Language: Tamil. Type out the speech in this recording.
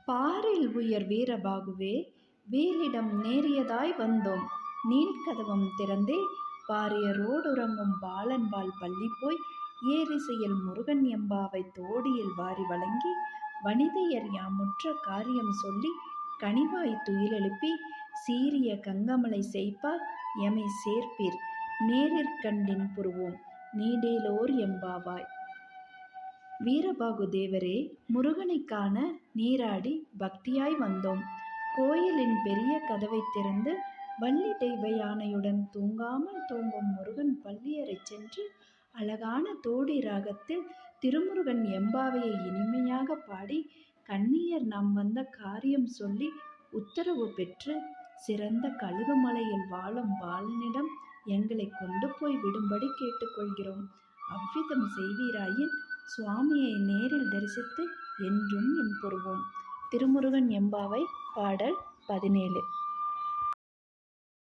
பாரில் உயர் வீரபாகுவே, வேலிடம் நேரியதாய் வந்தோம். நீள்கதவம் திறந்தே பாரியரோடுறங்கும் பாலன்பால் பள்ளிப்போய், ஏரிசையில் முருகன் எம்பாவை தோடியில் வாரி வழங்கி, வனிதையர் யாமுற்ற காரியம் சொல்லி கனிவாய் துயிலெழுப்பி, சீரிய கங்கமலை செய்ப்பார் எமை சேர்ப்பீர், நேரிற்கண்டின் புருவோம் நீடேலோர் எம்பாவாய். வீரபாகு தேவரே, முருகனைக் காண நீராடி பக்தியாய் வந்தோம். கோயிலின் பெரிய கதவைத் திறந்து வள்ளி தெய்வ யானையுடன் தூங்காமல் தூங்கும் முருகன் பள்ளியறைச் சென்று, அழகான தோடி ராகத்தில் திருமுருகன் எம்பாவையை இனிமையாக பாடி, கன்னியர் நாம் வந்த காரியம் சொல்லி உத்தரவு பெற்று, சிறந்த கழுகுமலையில் வாழும் பாலனிடம் எங்களை கொண்டு போய் விடும்படி கேட்டுக்கொள்கிறோம். அவ்விதம் செய்வீராயின் சுவாமியை நேரில் தரிசித்து என்றும் இன்புறுவோம். திருமுருகன் எம்பாவை பாடல் 17.